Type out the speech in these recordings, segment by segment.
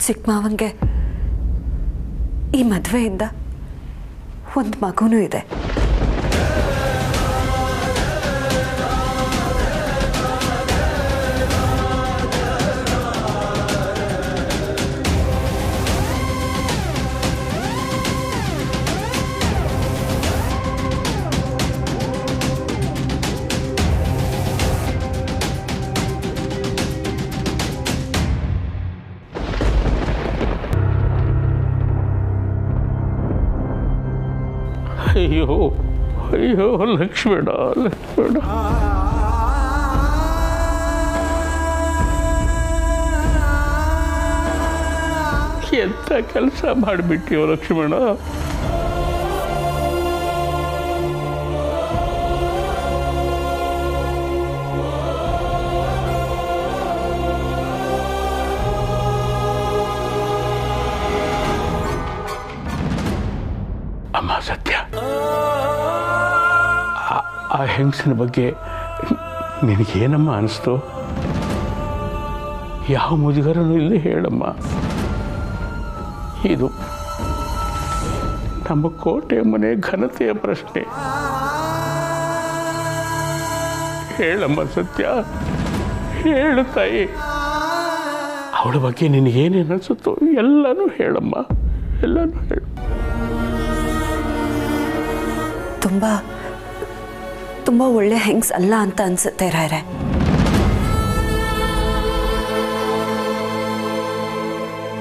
ಚಿಕ್ಕಮ್ಮನಿಗೆ ಈ ಮದುವೆಯಿಂದ ಒಂದು ಮಗುನೂ ಇದೆ. ಅಯ್ಯೋ ಅಯ್ಯೋ ಲಕ್ಷ್ಮಣ ಲಕ್ಷ್ಮಣ, ಎಂಥ ಕೆಲಸ ಮಾಡಿಬಿಟ್ಟಿಯೋ ಲಕ್ಷ್ಮಣ. ಅಮ್ಮ ಸತ್ಯ, ಆ ಹೆಂಗಸಿನ ಬಗ್ಗೆ ನಿನಗೇನಮ್ಮ ಅನಿಸ್ತು? ಯಾವ ಮುಜುಗರನೂ ಇಲ್ಲ ಹೇಳಮ್ಮ. ಇದು ನಮ್ಮ ಕೋಟೆ ಮನೆ ಘನತೆಯ ಪ್ರಶ್ನೆ. ಹೇಳಮ್ಮ ಸತ್ಯ, ಹೇಳು ತಾಯಿ. ಅವಳ ಬಗ್ಗೆ ನಿನಗೇನೇನು ಅನಿಸುತ್ತೋ ಎಲ್ಲನೂ ಹೇಳಮ್ಮ, ಎಲ್ಲನೂ ಹೇಳು. ತುಂಬ ಒಳ್ಳೆ ಹೆಂಗ್ಸ್ ಅಲ್ಲ ಅಂತ ಅನ್ಸುತ್ತೆ ರಾಯರೇ.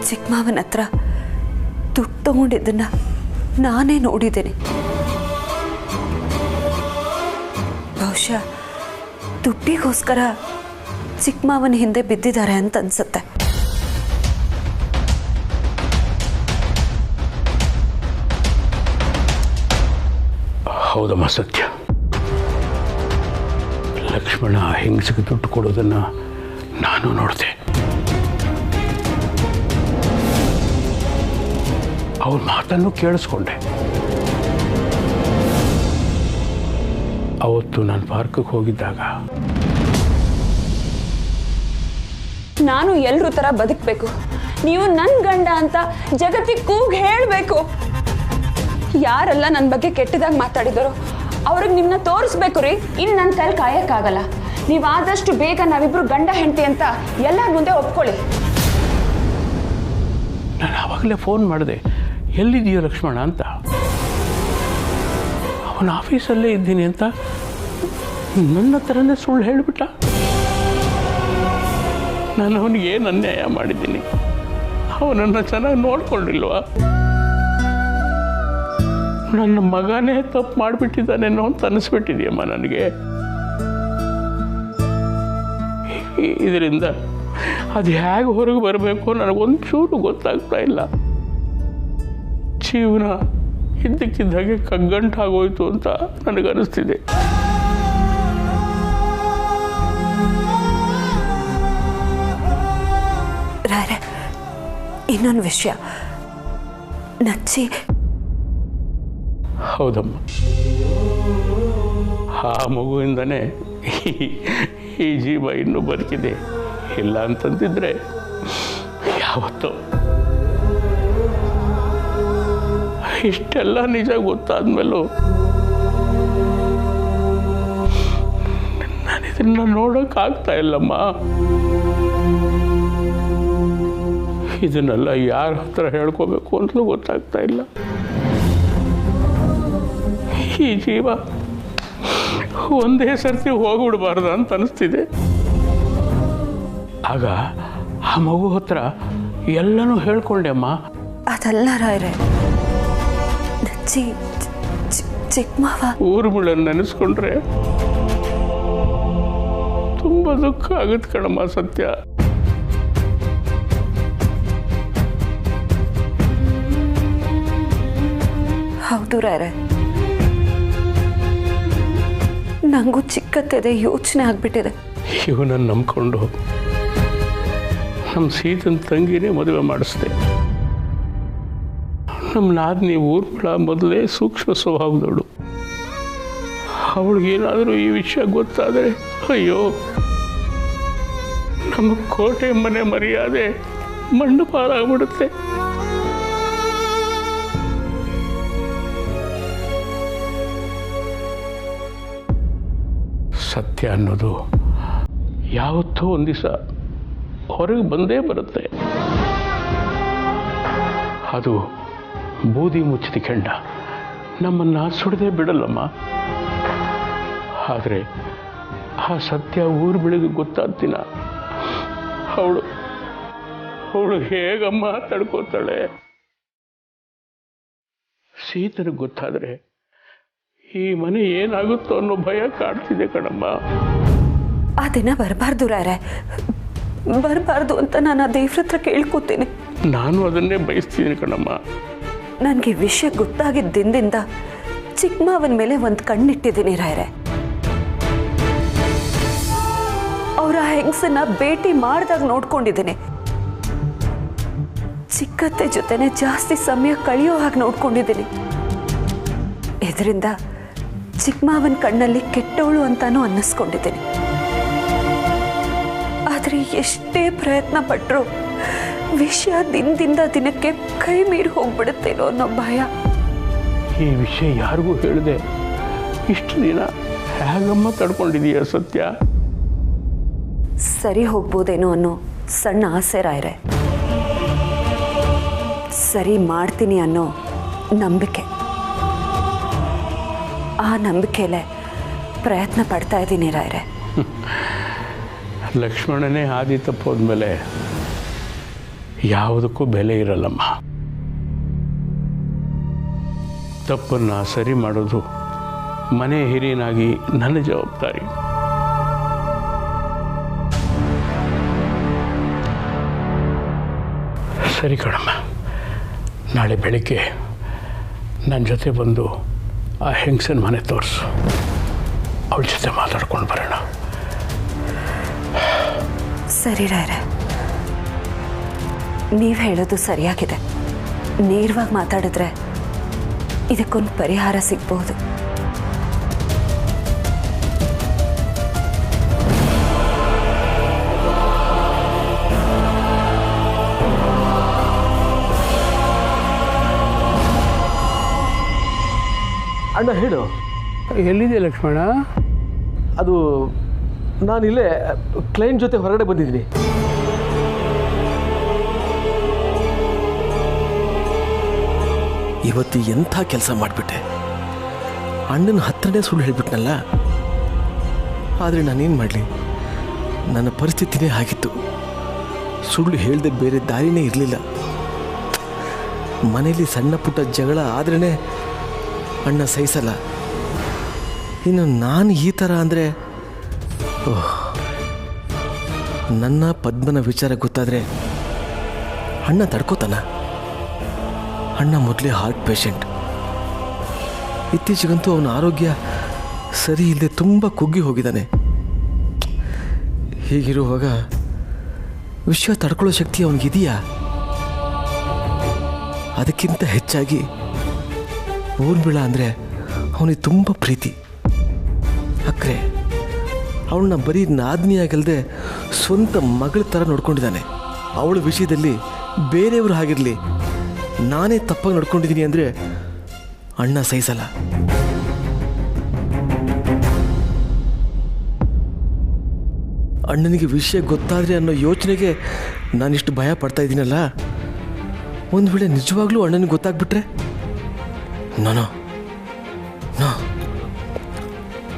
ಚಿಕ್ಕಮ್ಮನ ಹತ್ರ ದುಡ್ಡು ತಗೊಂಡಿದ್ದನ್ನ ನಾನೇ ನೋಡಿದ್ದೇನೆ. ಬಹುಶಃ ದುಡ್ಡಿಗೋಸ್ಕರ ಚಿಕ್ಕಮ್ಮನ ಹಿಂದೆ ಬಿದ್ದಿದ್ದಾರೆ ಅಂತ ಅನ್ಸುತ್ತೆ. ಹೌದಮ್ಮ ಸತ್ಯ, ಲಕ್ಷ್ಮಣ ಹೆಂಗಸಿಗೆ ದುಡ್ಡು ಕೊಡೋದನ್ನು ನಾನು ನೋಡಿದೆ. ಅವ್ರ ಮಾತನ್ನು ಕೇಳಿಸ್ಕೊಂಡೆ. ಅವತ್ತು ನಾನು ಪಾರ್ಕಿಗೆ ಹೋಗಿದ್ದಾಗ ನಾನು ಎಲ್ಲರೂ ಥರ ಬದುಕಬೇಕು, ನೀವು ನನ್ನ ಗಂಡ ಅಂತ ಜಗತ್ತಿಗೆ ಕೂಗಿ ಹೇಳಬೇಕು. ಯಾರೆಲ್ಲ ನನ್ನ ಬಗ್ಗೆ ಕೆಟ್ಟದಾಗಿ ಮಾತಾಡಿದರೋ ಅವ್ರಿಗೆ ನಿಮ್ಮನ್ನ ತೋರಿಸ್ಬೇಕು ರೀ. ಇನ್ನು ನನ್ನ ಕೈಲಿ ಕಾಯಕ್ಕಾಗಲ್ಲ. ನೀವು ಆದಷ್ಟು ಬೇಗ ನಾವಿಬ್ರು ಗಂಡ ಹೆಂಡತಿ ಅಂತ ಎಲ್ಲರ ಮುಂದೆ ಒಪ್ಕೊಳ್ಳಿ. ನಾನು ಆವಾಗಲೇ ಫೋನ್ ಮಾಡಿದೆ, ಎಲ್ಲಿದೆಯೋ ಲಕ್ಷ್ಮಣ ಅಂತ. ಅವನ ಆಫೀಸಲ್ಲೇ ಇದ್ದೀನಿ ಅಂತ ನನ್ನ ಹತ್ರನೇ ಸುಳ್ಳು ಹೇಳಿಬಿಟ್ಟ. ನಾನು ಅವನಿಗೆ ಏನು ಅನ್ಯಾಯ ಮಾಡಿದ್ದೀನಿ? ಅವನನ್ನು ಚೆನ್ನಾಗಿ ನೋಡ್ಕೊಂಡಿಲ್ವಾ? ನನ್ನ ಮಗನೇ ತಪ್ಪು ಮಾಡಿಬಿಟ್ಟಿದ್ದಾನೇನೋ ಅಂತ ಅನಿಸ್ಬಿಟ್ಟಿದೆಯಮ್ಮ ನನಗೆ. ಇದರಿಂದ ಅದು ಹೇಗೆ ಹೊರಗೆ ಬರಬೇಕು ನನಗೊಂಚೂರು ಗೊತ್ತಾಗ್ತಾ ಇಲ್ಲ. ಜೀವನ ಇದ್ದಕ್ಕಿದ್ದಾಗೆ ಕಗ್ಗಂಟಾಗೋಯ್ತು ಅಂತ ನನಗನ್ನಿಸ್ತಿದೆ. ರಾಯರೇ, ಇನ್ನೊಂದು ವಿಷಯ. ನಚ್ಚಿ ಹೌದಮ್ಮ, ಆ ಮಗುವಿಂದನೇ ಈ ಜೀವ ಇನ್ನೂ ಬದುಕಿದೆ. ಇಲ್ಲ ಅಂತಂದಿದ್ರೆ ಯಾವತ್ತೋ. ಇಷ್ಟೆಲ್ಲ ನಿಜ ಗೊತ್ತಾದ್ಮೇಲೂ ನಾನು ಇದನ್ನ ನೋಡೋಕ್ಕಾಗ್ತಾ ಇಲ್ಲಮ್ಮ. ಇದನ್ನೆಲ್ಲ ಯಾರ ಹತ್ರ ಹೇಳ್ಕೋಬೇಕು ಅಂತಲೂ ಗೊತ್ತಾಗ್ತಾ ಇಲ್ಲ. ಈ ಜೀವ ಒಂದೇ ಸರ್ತಿ ಹೋಗ್ಬಿಡ್ಬಾರ್ದು ಅಂತ ಅನಿಸ್ತಿದೆ. ಆಗ ಆ ಮಗು ಹತ್ರ ಎಲ್ಲನೂ ಹೇಳ್ಕೊಂಡೆ ಅಮ್ಮ. ಅದಲ್ಲ ರಾಯರೇ, ಚಿಕ್ಕಮ್ಮವ ಊರುಗಳನ್ನು ನೆನೆಸ್ಕೊಂಡ್ರೆ ತುಂಬ ದುಃಖ ಆಗುತ್ತೆ ಕಣಮ್ಮ ಸತ್ಯ. ಹೌದು ರಾಯರೇ, ನನಗೂ ಚಿಕ್ಕತ್ತಿದೆ ಯೋಚನೆ ಆಗ್ಬಿಟ್ಟಿದೆ. ಇವನನ್ನು ನಂಬ್ಕೊಂಡು ನಮ್ಮ ಸೀತನ ತಂಗಿನೇ ಮದುವೆ ಮಾಡಿಸ್ದೆ. ನಮ್ಮ ನಾದಿನಿ ಊರುಗಳ ಮೊದಲೇ ಸೂಕ್ಷ್ಮ ಸ್ವಭಾವದವಳು. ಅವಳಿಗೇನಾದರೂ ಈ ವಿಷಯ ಗೊತ್ತಾದರೆ ಅಯ್ಯೋ, ನಮ್ಮ ಕೋಟೆ ಮನೆ ಮರ್ಯಾದೆ ಮಣ್ಣು ಪಾಲಾಗ್ಬಿಡುತ್ತೆ. ಸತ್ಯ ಅನ್ನೋದು ಯಾವತ್ತೋ ಒಂದು ದಿವಸ ಹೊರಗೆ ಬಂದೇ ಬರುತ್ತೆ. ಅದು ಬೂದಿ ಮುಚ್ಚಿದ ಕೆಂಡ ನಮ್ಮನ್ನು ಸುಡದೆ ಬಿಡಲ್ಲಮ್ಮ. ಆದರೆ ಆ ಸತ್ಯ ಊರು ಬೆಳಗ್ಗೆ ಗೊತ್ತಾದ ದಿನ ಅವಳು ಹೇಗಮ್ಮ ತಡ್ಕೋತಾಳೆ? ಸೀತನಿಗೆ ಗೊತ್ತಾದರೆ ಈ ಮನೆ ಏನಾಗುತ್ತೋ ಅನ್ನೋ ಭಯ ಕಾಡ್ತಿದೆ ಕಣಮ್ಮ. ಆ ದಿನ ಬರಬಾರ್ದು ರಾಯರೇ, ಬರಬಾರ್ದು ಅಂತ ನಾನು ಆ ದೇವ್ರ ಹತ್ರ ಕೇಳ್ಕೊತೀನಿ. ನಾನು ಅದನ್ನೇ ಬಯಸ್ತೀನಿ ಕಣಮ್ಮ. ನನಗೆ ವಿಷಯ ಗೊತ್ತಾಗಿದ್ದ ದಿನದಿಂದ ಚಿಕ್ಕಮ್ಮನ ಮೇಲೆ ಒಂದು ಕಣ್ಣಿಟ್ಟಿದ್ದೀನಿ ರಾಯರೇ. ಅವರ ಹೆಂಗಸನ್ನ ಭೇಟಿ ಮಾಡಿದಾಗ ನೋಡ್ಕೊಂಡಿದ್ದೀನಿ. ಚಿಕ್ಕತ್ತೆ ಜೊತೆನೆ ಜಾಸ್ತಿ ಸಮಯ ಕಳೆಯೋ ಹಾಗೆ ನೋಡ್ಕೊಂಡಿದ್ದೀನಿ. ಇದರಿಂದ ಚಿಕ್ಕಮ್ಮನ ಕಣ್ಣಲ್ಲಿ ಕೆಟ್ಟವಳು ಅಂತಾನೂ ಅನ್ನಿಸ್ಕೊಂಡಿದ್ದೀನಿ. ಆದರೆ ಎಷ್ಟೇ ಪ್ರಯತ್ನ ಪಟ್ಟರು ವಿಷಯ ದಿನದಿಂದ ದಿನಕ್ಕೆ ಕೈ ಮೀರಿ ಹೋಗ್ಬಿಡುತ್ತೇನೋ ಅನ್ನೋ ಭಯ. ಈ ವಿಷಯ ಯಾರಿಗೂ ಹೇಳಿದೆ ಇಷ್ಟು ದಿನ ಹೇಗಮ್ಮ ತಡ್ಕೊಂಡಿದೀಯ ಸತ್ಯ? ಸರಿ ಹೋಗ್ಬೋದೇನೋ ಅನ್ನೋ ಸಣ್ಣ ಆಸೆ ರಾಯರೇ. ಸರಿ ಮಾಡ್ತೀನಿ ಅನ್ನೋ ನಂಬಿಕೆ. ಆ ನಂಬಿಕೆಯಲ್ಲೇ ಪ್ರಯತ್ನ ಪಡ್ತಾ ಇದ್ದೀನಿ ರಾಯರೇ. ಲಕ್ಷ್ಮಣನೇ ಹಾದಿ ತಪ್ಪೋದ್ಮೇಲೆ ಯಾವುದಕ್ಕೂ ಬೆಲೆ ಇರಲ್ಲಮ್ಮ. ತಪ್ಪನ್ನು ಸರಿ ಮಾಡೋದು ಮನೆ ಹಿರಿಯನಾಗಿ ನನ್ನ ಜವಾಬ್ದಾರಿ. ಸರಿ ಕಣಮ್ಮ, ನಾಳೆ ಬೆಳಿಗ್ಗೆ ನನ್ನ ಜೊತೆ ಬಂದು ಆ ಹೆಂಗಸನ ಮನೆ ತೋರಿಸು. ಅವಳ ಜೊತೆ ಮಾತಾಡ್ಕೊಂಡು ಬರೋಣ. ಸರಿ ರಾಯರೇ, ನೀವು ಹೇಳೋದು ಸರಿಯಾಗಿದೆ. ನೇರವಾಗಿ ಮಾತಾಡಿದ್ರೆ ಇದಕ್ಕೊಂದು ಪರಿಹಾರ ಸಿಗ್ಬಹುದು. ಅಣ್ಣ ಹೇಳು. ಎಲ್ಲಿದೆ ಲಕ್ಷ್ಮಣ? ಅದು ನಾನಿಲ್ಲೇ ಕ್ಲೈಂಟ್ ಜೊತೆ ಹೊರಗಡೆ ಬಂದಿದ್ದೀನಿ. ಇವತ್ತು ಎಂಥ ಕೆಲಸ ಮಾಡಿಬಿಟ್ಟೆ. ಅಣ್ಣನ ಹತ್ರನೇ ಸುಳ್ಳು ಹೇಳಿಬಿಟ್ನಲ್ಲ. ಆದರೆ ನಾನೇನು ಮಾಡಲಿ, ನನ್ನ ಪರಿಸ್ಥಿತಿನೇ ಆಗಿತ್ತು. ಸುಳ್ಳು ಹೇಳದೆ ಬೇರೆ ದಾರಿನೇ ಇರಲಿಲ್ಲ. ಮನೆಯಲ್ಲಿ ಸಣ್ಣ ಪುಟ್ಟ ಜಗಳ ಆದ್ರೇ ಅಣ್ಣ ಸಹಿಸಲ್ಲ. ಇನ್ನು ನಾನು ಈ ಥರ ಅಂದರೆ, ನನ್ನ ಪದ್ಮನ ವಿಚಾರ ಗೊತ್ತಾದರೆ ಅಣ್ಣ ತಡ್ಕೋತಾನ? ಅಣ್ಣ ಮೊದಲೇ ಹಾರ್ಟ್ ಪೇಷಂಟ್. ಇತ್ತೀಚೆಗಂತೂ ಅವನ ಆರೋಗ್ಯ ಸರಿ ಇಲ್ಲದೆ ತುಂಬ ಕುಗ್ಗಿ ಹೋಗಿದ್ದಾನೆ. ಹೀಗಿರುವಾಗ ವಿಷಯ ತಡ್ಕೊಳ್ಳೋ ಶಕ್ತಿ ಅವನಿಗಿದೆಯಾ? ಅದಕ್ಕಿಂತ ಹೆಚ್ಚಾಗಿ ಊರ್ಮಿಳ ಅಂದರೆ ಅವನಿಗೆ ತುಂಬ ಪ್ರೀತಿ, ಅಕ್ರೆ. ಅವಳನ್ನ ಬರೀ ನಾದ್ನಿಯಾಗಲ್ದೆ ಸ್ವಂತ ಮಗಳ ಥರ ನೋಡ್ಕೊಂಡಿದ್ದಾನೆ. ಅವಳ ವಿಷಯದಲ್ಲಿ ಬೇರೆಯವರು ಆಗಿರಲಿ, ನಾನೇ ತಪ್ಪಾಗಿ ನಡ್ಕೊಂಡಿದ್ದೀನಿ ಅಂದರೆ ಅಣ್ಣ ಸಹಿಸಲ್ಲ. ಅಣ್ಣನಿಗೆ ವಿಷಯ ಗೊತ್ತಾದರೆ ಅನ್ನೋ ಯೋಚನೆಗೆ ನಾನಿಷ್ಟು ಭಯ ಪಡ್ತಾ ಇದ್ದೀನಲ್ಲ. ಒಂದು ವೇಳೆ ನಿಜವಾಗ್ಲೂ ಅಣ್ಣನಿಗೆ ಗೊತ್ತಾಗ್ಬಿಟ್ರೆ? ನೋ,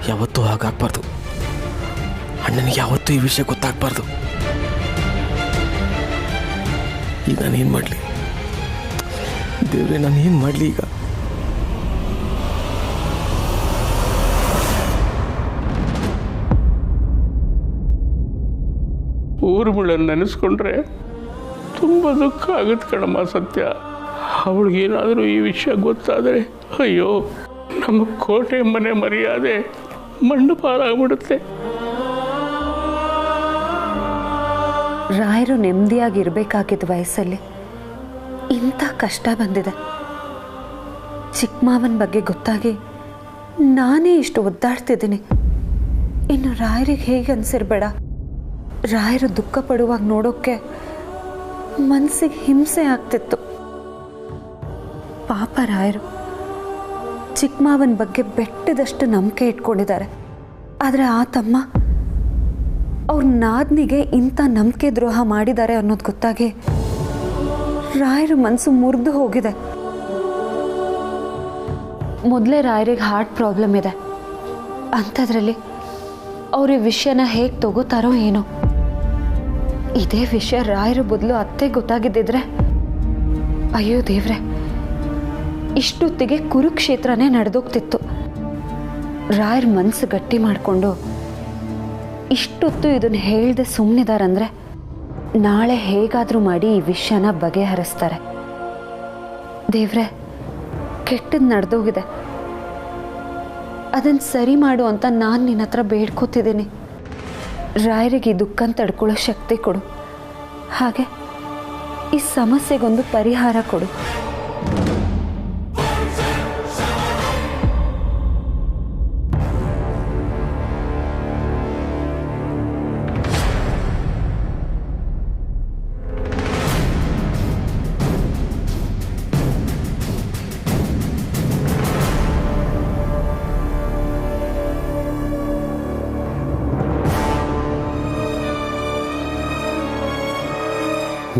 ಯಾವತ್ತೂ ಹಾಗಾಗಬಾರ್ದು. ಅಣ್ಣನಿಗೆ ಯಾವತ್ತೂ ಈ ವಿಷಯ ಗೊತ್ತಾಗಬಾರ್ದು. ಈಗ ನಾನೇನು ಮಾಡಲಿ ದೇವ್ರೆ, ನಾನೇನು ಮಾಡಲಿ ಈಗ? ಊರ್ಮಿಳನ್ನು ನೆನೆಸ್ಕೊಂಡ್ರೆ ತುಂಬ ದುಃಖ ಆಗುತ್ತೆ ಕಣಮ್ಮ ಸತ್ಯ. ಅವಳಿಗೇನಾದರೂ ಈ ವಿಷಯ ಗೊತ್ತಾದರೆ ಅಯ್ಯೋ, ನಮ್ಮ ಕೋಟೆ ಮನೆ ಮರ್ಯಾದೆ ಮಣ್ಣು ಪಾಲಾಗ್ಬಿಡುತ್ತೆ. ರಾಯರು ನೆಮ್ಮದಿಯಾಗಿರ್ಬೇಕಾಗಿದ್ದ ವಯಸ್ಸಲ್ಲಿ ಇಂಥ ಕಷ್ಟ ಬಂದಿದೆ. ಚಿಕ್ಕ ಮಾವನ ಬಗ್ಗೆ ಗೊತ್ತಾಗಿ ನಾನೇ ಇಷ್ಟು ಒದ್ದಾಡ್ತಿದ್ದೀನಿ. ಇನ್ನು ರಾಯರಿಗೆ ಹೇಗೆ ಅನ್ಸಿರ್ಬೇಡ. ರಾಯರು ದುಃಖ ಪಡುವಾಗ ನೋಡೋಕ್ಕೆ ಮನಸ್ಸಿಗೆ ಹಿಂಸೆ ಆಗ್ತಿತ್ತು. ಪಾಪ ರಾಯರು ಚಿಕ್ಕ ಮಾವನ ಬಗ್ಗೆ ಬೆಟ್ಟದಷ್ಟು ನಂಬಿಕೆ ಇಟ್ಕೊಂಡಿದ್ದಾರೆ. ಆದರೆ ಆ ತಮ್ಮ ಅವ್ರ ನಾದ್ನಿಗೆ ಇಂಥ ನಂಬಿಕೆ ದ್ರೋಹ ಮಾಡಿದ್ದಾರೆ ಅನ್ನೋದು ಗೊತ್ತಾಗಿ ರಾಯರ ಮನಸ್ಸು ಮುರಿದು ಹೋಗಿದೆ. ಮೊದಲೇ ರಾಯರಿಗೆ ಹಾರ್ಟ್ ಪ್ರಾಬ್ಲಮ್ ಇದೆ. ಅಂಥದ್ರಲ್ಲಿ ಅವ್ರ ಈ ವಿಷಯನ ಹೇಗೆ ತಗೋತಾರೋ ಏನೋ. ಇದೇ ವಿಷಯ ರಾಯರ ಬದಲು ಅತ್ತೆ ಗೊತ್ತಾಗಿದ್ದಿದ್ರೆ ಅಯ್ಯೋ ದೇವ್ರೆ, ಇಷ್ಟೊತ್ತಿಗೆ ಕುರುಕ್ಷೇತ್ರನೇ ನಡೆದೋಗ್ತಿತ್ತು. ರಾಯರ ಮನಸ್ಸು ಗಟ್ಟಿ ಮಾಡಿಕೊಂಡು ಇಷ್ಟೊತ್ತು ಇದನ್ನು ಹೇಳ್ದೆ ಸುಮ್ಮನಿದಾರಂದ್ರೆ ನಾಳೆ ಹೇಗಾದರೂ ಮಾಡಿ ಈ ವಿಷಯನ ಬಗೆಹರಿಸ್ತಾರೆ. ದೇವ್ರೆ, ಕೆಟ್ಟದ್ದು ನಡೆದೋಗಿದೆ, ಅದನ್ನು ಸರಿ ಮಾಡು ಅಂತ ನಾನು ನಿನ್ನ ಹತ್ರ ಬೇಡ್ಕೋತಿದ್ದೀನಿ. ರಾಯರಿಗೆ ಈ ದುಃಖನ ತಡ್ಕೊಳ್ಳೋ ಶಕ್ತಿ ಕೊಡು, ಹಾಗೆ ಈ ಸಮಸ್ಯೆಗೊಂದು ಪರಿಹಾರ ಕೊಡು.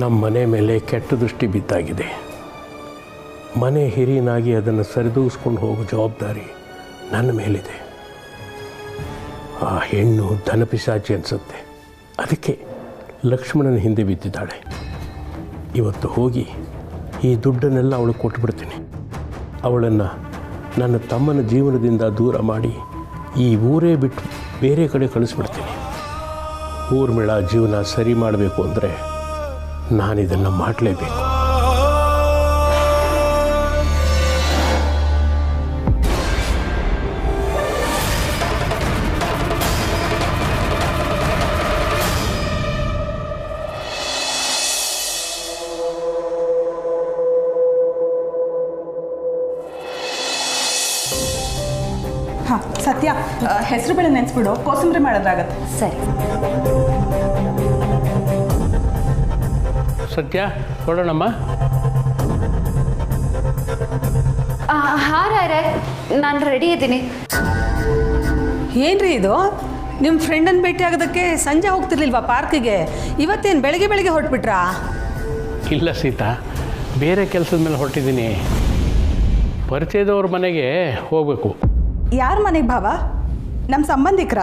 ನಮ್ಮ ಮನೆ ಮೇಲೆ ಕೆಟ್ಟ ದೃಷ್ಟಿ ಬಿದ್ದಾಗಿದೆ. ಮನೆ ಹಿರಿಯನಾಗಿ ಅದನ್ನು ಸರಿದೂಗಿಸ್ಕೊಂಡು ಹೋಗೋ ಜವಾಬ್ದಾರಿ ನನ್ನ ಮೇಲಿದೆ. ಆ ಹೆಣ್ಣು ಧನಪಿಶಾಚಿ ಅನಿಸುತ್ತೆ. ಅದಕ್ಕೆ ಲಕ್ಷ್ಮಣನ ಹಿಂದೆ ಬಿದ್ದಿದ್ದಾಳೆ. ಇವತ್ತು ಹೋಗಿ ಈ ದುಡ್ಡನ್ನೆಲ್ಲ ಅವಳಿಗೆ ಕೊಟ್ಬಿಡ್ತೀನಿ. ಅವಳನ್ನು ನನ್ನ ತಮ್ಮನ ಜೀವನದಿಂದ ದೂರ ಮಾಡಿ ಈ ಊರೇ ಬಿಟ್ಟು ಬೇರೆ ಕಡೆ ಕಳಿಸ್ಬಿಡ್ತೀನಿ. ಊರ್ಮಿಳ ಜೀವನ ಸರಿ ಮಾಡಬೇಕು ಅಂದರೆ ನಾನಿದನ್ನು ಮಾಡಲೇಬೇಕು. ಹಾಂ ಸತ್ಯ, ಹೆಸರು ಬೇಳೆ ನೆನೆಸ್ಬಿಡು, ಕೋಸಂಬರಿ ಮಾಡೋದಾಗತ್ತೆ. ಸರಿ. ಸತ್ಯ ಕೊಡೋಣಮ್ಮ. ಹಾಂ ರಾಯರೇ, ನಾನು ರೆಡಿ ಇದ್ದೀನಿ. ಏನ್ರಿ ಇದು? ನಿಮ್ಮ ಫ್ರೆಂಡನ್ನು ಭೇಟಿ ಆಗೋದಕ್ಕೆ ಸಂಜೆ ಹೋಗ್ತಿರ್ಲಿಲ್ವಾ ಪಾರ್ಕಿಗೆ? ಇವತ್ತೇನು ಬೆಳಗ್ಗೆ ಬೆಳಗ್ಗೆ ಹೊರಟ್ಬಿಟ್ರಾ? ಇಲ್ಲ ಸೀತಾ, ಬೇರೆ ಕೆಲಸದ ಮೇಲೆ ಹೊರಟಿದ್ದೀನಿ. ಪರಿಚಯದವ್ರ ಮನೆಗೆ ಹೋಗಬೇಕು. ಯಾರ ಮನೆಗೆ ಭಾವ? ನಮ್ಮ ಸಂಬಂಧಿಕರ?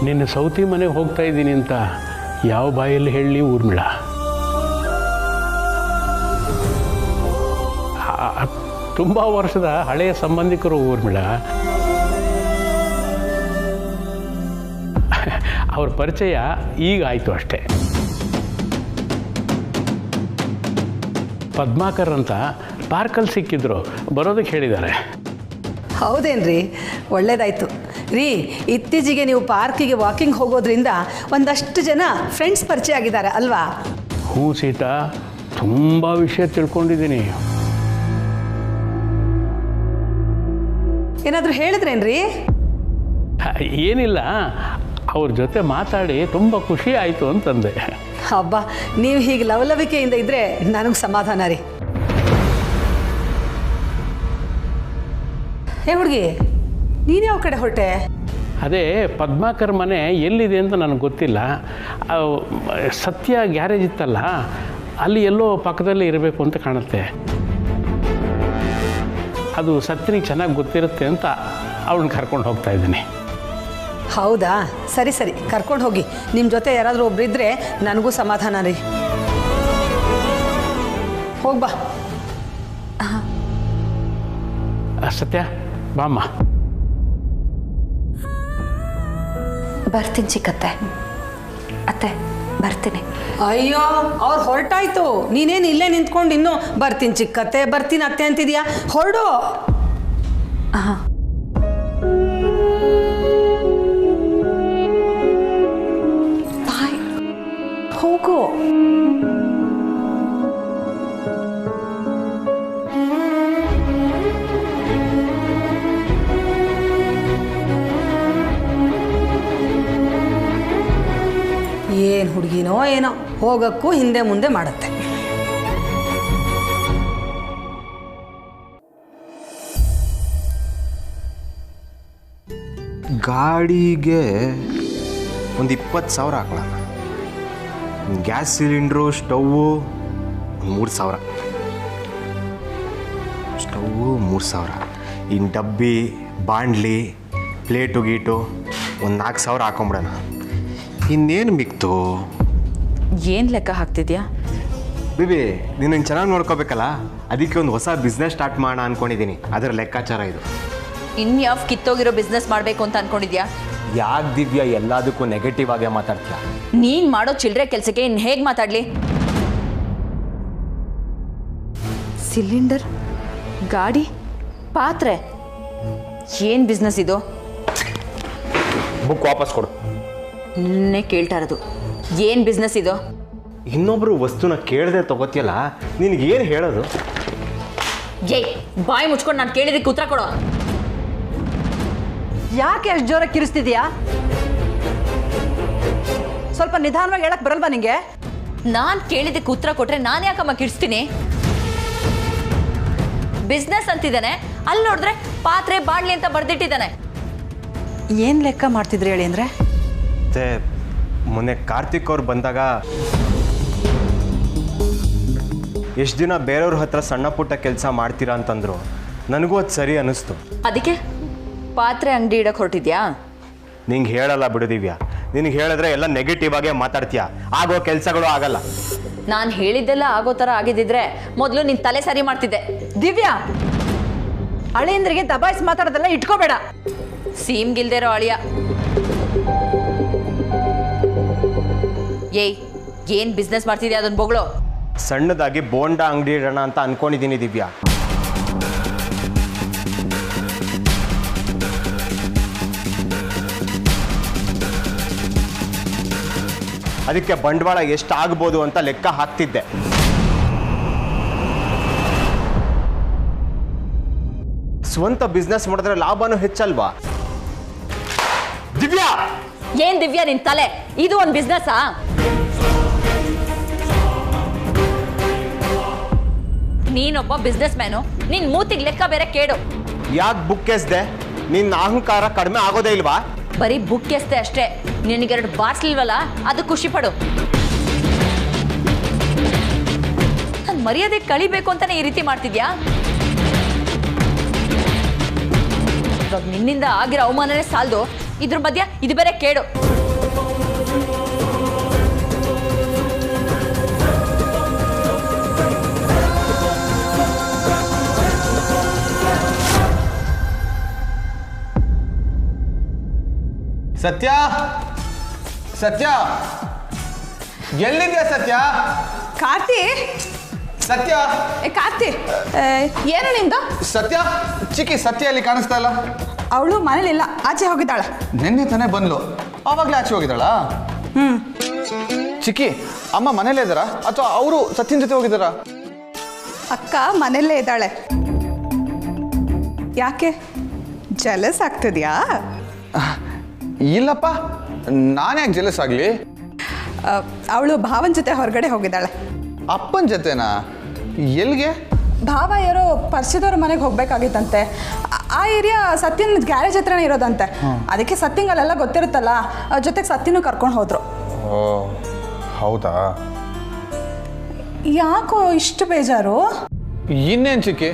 ನಿನ್ನ ಸೌತಿ ಮನೆಗೆ ಹೋಗ್ತಾ ಇದ್ದೀನಿ ಅಂತ ಯಾವ ಬಾಯಲ್ಲಿ ಹೇಳಿ ಊರ್ಮಿಳ? ತುಂಬ ವರ್ಷದ ಹಳೆಯ ಸಂಬಂಧಿಕರು ಊರ್ಮಿಳ. ಅವ್ರ ಪರಿಚಯ ಈಗ ಆಯಿತು ಅಷ್ಟೇ. ಪದ್ಮಾಕರ್ ಅಂತ ಪಾರ್ಕಲ್ಲಿ ಸಿಕ್ಕಿದ್ರು, ಬರೋದಕ್ಕೆ ಹೇಳಿದ್ದಾರೆ. ಹೌದೇನ್ರಿ? ಒಳ್ಳೇದಾಯಿತು ರೀ. ಇತ್ತೀಚೆಗೆ ನೀವು ಪಾರ್ಕಿಗೆ ವಾಕಿಂಗ್ ಹೋಗೋದ್ರಿಂದ ಒಂದಷ್ಟು ಜನ ಫ್ರೆಂಡ್ಸ್ ಪರಿಚಯ ಆಗಿದ್ದಾರೆ ಅಲ್ವಾ? ಹ್ಞೂ ಸೀತಾ, ತುಂಬ ವಿಷಯ ತಿಳ್ಕೊಂಡಿದ್ದೀನಿ. ಏನಾದರೂ ಹೇಳಿದ್ರೇನ್ರಿ? ಏನಿಲ್ಲ, ಅವ್ರ ಜೊತೆ ಮಾತಾಡಿ ತುಂಬ ಖುಷಿ ಆಯಿತು ಅಂತಂದೆ. ಹಬ್ಬ, ನೀವು ಹೀಗೆ ಲವಲವಿಕೆಯಿಂದ ಇದ್ದರೆ ನನಗೆ ಸಮಾಧಾನ ರೀ. ಏ ಹುಡುಗಿ, ನೀನು ಯಾವ ಕಡೆ ಹೊರಟೆ? ಅದೇ ಪದ್ಮಾಕರ್ ಮನೆ ಎಲ್ಲಿದೆ ಅಂತ ನನಗೆ ಗೊತ್ತಿಲ್ಲ. ಸತ್ಯ ಗ್ಯಾರೇಜ್ ಇತ್ತಲ್ಲ, ಅಲ್ಲಿ ಎಲ್ಲೋ ಪಕ್ಕದಲ್ಲಿ ಇರಬೇಕು ಅಂತ ಕಾಣುತ್ತೆ. ಅದು ಸತ್ಯನಿಗೆ ಚೆನ್ನಾಗಿ ಗೊತ್ತಿರುತ್ತೆ ಅಂತ ಅವಳನ್ನ ಕರ್ಕೊಂಡು ಹೋಗ್ತಾ ಇದ್ದೀನಿ. ಹೌದಾ? ಸರಿ ಸರಿ, ಕರ್ಕೊಂಡು ಹೋಗಿ. ನಿಮ್ಮ ಜೊತೆ ಯಾರಾದರೂ ಒಬ್ರು ಇದ್ದರೆ ನನಗೂ ಸಮಾಧಾನ ರೀ. ಹೋಗ್ಬಾ. ಸತ್ಯ ಬಾಮ್ಮ. ಬರ್ತೀನಿ ಚಿಕ್ಕತ್ತೆ. ಅತ್ತೆ ಬರ್ತೀನಿ. ಅಯ್ಯೋ, ಅವ್ರು ಹೊರಟಾಯ್ತು. ನೀನೇನು ಇಲ್ಲೇ ನಿಂತ್ಕೊಂಡು ಇನ್ನೂ ಬರ್ತೀನಿ ಚಿಕ್ಕತ್ತೆ, ಬರ್ತೀನಿ ಅತ್ತೆ ಅಂತಿದ್ಯಾ? ಹೊರಡು. ಹಾಂ. ಬಾಯ್, ಹೋಗು. ಏನೋ ಹೋಗೋಕ್ಕೂ ಹಿಂದೆ ಮುಂದೆ ಮಾಡುತ್ತೆ. ಗಾಡಿಗೆ ಒಂದು 20,000 ಹಾಕೋಣ. Gas cylinder, stove 3,000. ಸ್ಟವ್ವು 3,000. ಇನ್ನು ಡಬ್ಬಿ, ಬಾಂಡ್ಲಿ, ಪ್ಲೇಟು ಗೀಟು ಒಂದು 4,000 ಹಾಕೊಂಬಿಡೋಣ. ಇನ್ನೇನು ಮಿಕ್ತು? ಏನು ಲೆಕ್ಕ ಹಾಕ್ತಿದ್ಯಾ? ಬೇಬಿ, ನೀನು ಚೆನ್ನಾಗಿ ನೋಡ್ಕೋಬೇಕಲ್ಲ, ಅದಕ್ಕೆ ಒಂದು ಹೊಸ ಬಿಸ್ನೆಸ್ ಸ್ಟಾರ್ಟ್ ಮಾಡೋಣ ಅಂದ್ಕೊಂಡಿದ್ದೀನಿ. ಅದರ ಲೆಕ್ಕಾಚಾರ ಇದು. ಇನ್ಯಾವ ಕಿತ್ತೋಗಿರೋ ಬಿಸ್ನೆಸ್ ಮಾಡಬೇಕು ಅಂತ ಅನ್ಕೊಂಡಿದ್ಯಾ? ಯಾಕೆ ದಿವ್ಯಾ ಎಲ್ಲದಕ್ಕೂ ನೆಗೆಟಿವ್ ಆಗೇ ಮಾತಾಡ್ತೀಯ? ನೀನು ಮಾಡೋ ಚಿಲ್ಲರೆ ಕೆಲಸಕ್ಕೆ ಇನ್ನು ಹೇಗೆ ಮಾತಾಡಲಿ? ಸಿಲಿಂಡರ್, ಗಾಡಿ, ಪಾತ್ರೆ, ಏನು ಬಿಸ್ನೆಸ್ ಇದು? ಬುಕ್ ವಾಪಸ್ ಕೊಡು. ನಿನ್ನೆ ಕೇಳ್ತಾ ಇರೋದು, ಏನು ಬಿಸ್ನೆಸ್ ಇದು? ಇನ್ನೊಬ್ರು ವಸ್ತುನ ಕೇಳದೆ ತಗೋತಿಯಲ್ಲ, ನಿನಗೇನು ಹೇಳೋದು? ಏಯ್, ಬಾಯಿ ಮುಚ್ಕೊಂಡು ನಾನು ಕೇಳಿದಕ್ಕೆ ಉತ್ತರ ಕೊಡೋ. ಯಾಕೆ ಅಷ್ಟು ಜೋರಾಗಿ ಕಿರಿಸ್ತಿದ್ಯಾ? ಸ್ವಲ್ಪ ನಿಧಾನವಾಗಿ ಹೇಳಕ್ ಬರಲ್ವಾ ನಿಂಗೆ? ನಾನು ಕೇಳಿದಕ್ಕೆ ಉತ್ತರ ಕೊಟ್ರೆ ನಾನು ಯಾಕಮ್ಮ ಕಿಡಿಸ್ತೀನಿ? ಬಿಸ್ನೆಸ್ ಅಂತಿದ್ದಾನೆ, ಅಲ್ಲಿ ನೋಡಿದ್ರೆ ಪಾತ್ರೆ ಬಾಡ್ಲಿ ಅಂತ ಬರ್ದಿಟ್ಟಿದ್ದಾನೆ. ಏನು ಲೆಕ್ಕ ಮಾಡ್ತಿದ್ರಿ ಹೇಳಿ ಅಂದರೆ? ಮತ್ತೆ ಮೊನ್ನೆ ಕಾರ್ತಿಕ್ ಅವ್ರು ಬಂದಾಗ ಎಷ್ಟು ದಿನ ಬೇರೆಯವ್ರ ಹತ್ರ ಸಣ್ಣ ಪುಟ್ಟ ಕೆಲಸ ಮಾಡ್ತೀರಾ ಅಂತಂದ್ರು. ನನಗೂ ಅದು ಸರಿ ಅನ್ನಿಸ್ತು. ಅದಕ್ಕೆ ಪಾತ್ರೆ ಅಂಗಡಿ ಇಡಕ್ಕೆ ಹೊರಟಿದ್ಯಾ? ನಿಂಗೆ ಹೇಳಲ್ಲ ಬಿಡು ದಿವ್ಯಾ. ನಿನಗೆ ಹೇಳಿದ್ರೆ ಎಲ್ಲ ನೆಗೆಟಿವ್ ಆಗೇ ಮಾತಾಡ್ತೀಯ. ಆಗೋ ಕೆಲಸಗಳು ಆಗಲ್ಲ. ನಾನು ಹೇಳಿದ್ದೆಲ್ಲ ಆಗೋ ಥರ ಆಗಿದ್ದಿದ್ರೆ ಮೊದಲು ನಿನ್ನ ತಲೆ ಸರಿ ಮಾಡ್ತಿದ್ದೆ. ದಿವ್ಯಾ, ಹಳೆಯಂದ್ರಿಗೆ ದಬಾಯಿಸಿ ಮಾತಾಡೋದೆಲ್ಲ ಇಟ್ಕೋಬೇಡ. ಸೀಮ್ಗಿಲ್ದೇ ಇರೋ ಅಳಿಯ. ಏಯ್, ಏನು ಬಿಸ್ನೆಸ್ ಮಾಡ್ತಿದ್ಯಾ ಅದನ್ನ ಬೊಗಳು? ಸಣ್ಣದಾಗಿ ಬೋಂಡಾ ಅಂಗಡಿ ಇಡೋಣ ಅಂತ ಅನ್ಕೊಂಡಿದ್ದೀನಿ ದಿವ್ಯಾ. ಅದಕ್ಕೆ ಬಂಡವಾಳ ಎಷ್ಟಾಗ್ಬೋದು ಅಂತ ಲೆಕ್ಕ ಹಾಕ್ತಿದ್ದೆ. ಸ್ವಂತ ಬಿಸ್ನೆಸ್ ಮಾಡಿದ್ರೆ ಲಾಭನೂ ಹೆಚ್ಚಲ್ವಾ ದಿವ್ಯಾ? ಏನ್ ದಿವ್ಯಾ ನಿನ್ ತಲೆ? ಇದು ಒಂದು ಬಿಸ್ನೆಸ್ಸಾ? ನೀನೊಬ್ಬ ಬಿಸ್ನೆಸ್ ಮ್ಯಾನು, ನಿನ್ ಮೂತಿಗೆ ಲೆಕ್ಕ ಬೇರೆ ಕೇಡು. ಯಾಕೆ ಬುಕ್ ಎಸ್ದೆ? ನಿನ್ನ ಅಹಂಕಾರ ಕಡಿಮೆ ಆಗೋದೇ ಇಲ್ವಾ? ಬರೀ ಬುಕ್ ಎಸ್ತೆ ಅಷ್ಟೇ, ನಿನಗೆರಡು ಬಾರ್ಸ್ಲಿಲ್ವಲ್ಲ ಅದು ಖುಷಿ ಪಡು. ನಾನು ಮರ್ಯಾದೆ ಕಳಿಬೇಕು ಅಂತಾನೆ ಈ ರೀತಿ ಮಾಡ್ತಿದ್ಯಾ? ಇವಾಗ ನಿನ್ನಿಂದ ಆಗಿರೋ ಅವಮಾನನೇ ಸಾಲದು, ಇದ್ರ ಮಧ್ಯ ಇದು ಬೇರೆ ಕೇಡು. ಸತ್ಯ, ಸತ್ಯ, ಎಲ್ಲಿದ್ಯಾ ಸತ್ಯ? ಕಾರ್ತಿ, ಸತ್ಯ, ಕಾರ್ತಿ, ಏನು ನಿಂದು? ಸತ್ಯ, ಚಿಕ್ಕಿ ಸತ್ಯ ಅಲ್ಲಿ ಕಾಣಿಸ್ತಾ ಇಲ್ಲ. ಅವಳು ಮನೇಲಿಲ್ಲ, ಆಚೆ ಹೋಗಿದ್ದಾಳೆ. ನಿನ್ನೆ ತಾನೇ ಬಂದ್ಲು, ಆವಾಗಲೇ ಆಚೆ ಹೋಗಿದ್ದಾಳಾ? ಚಿಕ್ಕಿ, ಅಮ್ಮ ಮನೇಲೇ ಇದ್ದಾರಾ ಅಥವಾ ಅವರು ಸತ್ಯನ ಜೊತೆ ಹೋಗಿದ್ದಾರಾ? ಅಕ್ಕ ಮನೆಯಲ್ಲೇ ಇದ್ದಾಳೆ. ಯಾಕೆ ಜಲಸ್ ಆಗ್ತಿದ್ಯಾ? ಇಲ್ಲಪ್ಪ, ನಾನು ಯಾಕೆ ಜೆಲಸ್ ಆಗಲಿ? ಅವಳು ಭಾವನ ಜೊತೆ ಹೊರಗಡೆ ಹೋಗಿದ್ದಾಳೆ. ಅಪ್ಪನ ಜೊತೆನಾ? ಎಲ್ಲಿಗೆ? ಭಾವ ಯಾರೋ ಪರಿಚಯದವ್ರ ಮನೆಗೆ ಹೋಗ್ಬೇಕಾಗಿತ್ತಂತೆ. ಆ ಏರಿಯಾ ಸತ್ಯನ ಗ್ಯಾರೇಜ್ ಹತ್ರನೇ ಇರೋದಂತೆ. ಅದಕ್ಕೆ ಸತ್ಯಂಗಲ್ಲೆಲ್ಲ ಗೊತ್ತಿರುತ್ತಲ್ಲ, ಜೊತೆಗೆ ಸತ್ಯನೂ ಕರ್ಕೊಂಡು ಹೋದ್ರು. ಓ ಹೌದಾ? ಯಾಕೋ ಇಷ್ಟು ಬೇಜಾರು? ಇನ್ನೇನು ಚಿಕ್ಕಿ,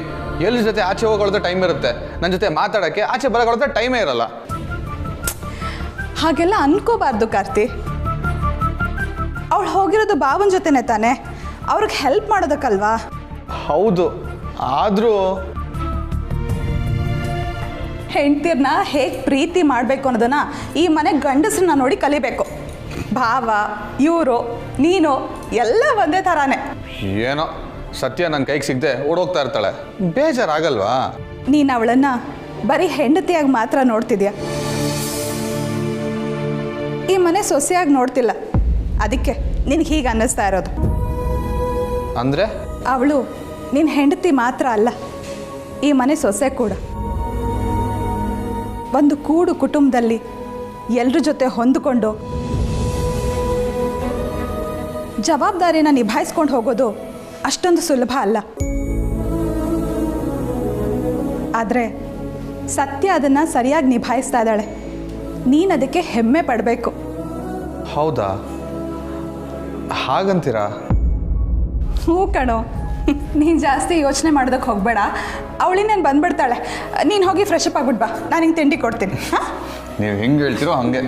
ಎಲ್ಲಿ ಜೊತೆ ಆಚೆ ಹೋಗೋಳ್ದ ಟೈಮ್ ಇರುತ್ತೆ, ನನ್ನ ಜೊತೆ ಮಾತಾಡೋಕ್ಕೆ ಆಚೆ ಬರೋಳ್ದ ಟೈಮೇ ಇರಲ್ಲ. ಹಾಗೆಲ್ಲ ಅನ್ಕೋಬಾರ್ದು ಕಾರ್ತಿ. ಅವಳು ಹೋಗಿರೋದು ಭಾವನ ಜೊತೆನೇ ತಾನೆ, ಅವ್ರಿಗೆ ಹೆಲ್ಪ್ ಮಾಡೋದಕ್ಕಲ್ವಾ? ಹೌದು, ಆದರೂ ಹೆಂಡ್ತಿರ್ನ ಹೇಗೆ ಪ್ರೀತಿ ಮಾಡಬೇಕು ಅನ್ನೋದನ್ನ ಈ ಮನೆ ಗಂಡಸ್ರನ್ನ ನೋಡಿ ಕಲಿಬೇಕು. ಭಾವ, ಇವರು, ನೀನು ಎಲ್ಲ ಒಂದೇ ಥರಾನೇ. ಏನೋ ಸತ್ಯ ನನ್ನ ಕೈಗೆ ಸಿಗದೆ ಓಡೋಗ್ತಾ ಇರ್ತಾಳೆ, ಬೇಜಾರಾಗಲ್ವಾ? ನೀನು ಅವಳನ್ನು ಬರೀ ಹೆಂಡತಿಯಾಗಿ ಮಾತ್ರ ನೋಡ್ತಿದ್ಯಾ, ಈ ಮನೆ ಸೊಸೆಯಾಗಿ ನೋಡ್ತಿಲ್ಲ. ಅದಕ್ಕೆ ನಿನಗೆ ಹೀಗೆ ಅನ್ನಿಸ್ತಾ ಇರೋದು. ಅಂದರೆ ಅವಳು ನಿನ್ನ ಹೆಂಡತಿ ಮಾತ್ರ ಅಲ್ಲ, ಈ ಮನೆ ಸೊಸೆ ಕೂಡ. ಒಂದು ಕೂಡು ಕುಟುಂಬದಲ್ಲಿ ಎಲ್ಲರ ಜೊತೆ ಹೊಂದಿಕೊಂಡು ಜವಾಬ್ದಾರಿನ ನಿಭಾಯಿಸ್ಕೊಂಡು ಹೋಗೋದು ಅಷ್ಟೊಂದು ಸುಲಭ ಅಲ್ಲ. ಆದರೆ ಸತ್ಯ ಅದನ್ನು ಸರಿಯಾಗಿ ನಿಭಾಯಿಸ್ತಾ ಇದ್ದಾಳೆ. ನೀನು ಅದಕ್ಕೆ ಹೆಮ್ಮೆ ಪಡಬೇಕು. ಹೌದಾ? ಹಾಗಂತೀರಾ? ಹ್ಞೂ ಕಣೋ, ನೀನು ಜಾಸ್ತಿ ಯೋಚನೆ ಮಾಡೋದಕ್ಕೆ ಹೋಗಬೇಡ. ಅವಳಿನೇನು ಬಂದ್ಬಿಡ್ತಾಳೆ. ನೀನು ಹೋಗಿ ಫ್ರೆಶ್ ಅಪ್ ಆಗ್ಬಿಟ್ಟು ಬಾ, ನಾನು ಹಿಂಗೆ ತಿಂಡಿ ಕೊಡ್ತೀನಿ. ಹಾಂ, ನೀವು ಹೆಂಗೆ ಹೇಳ್ತೀರೋ ಹಂಗೆ.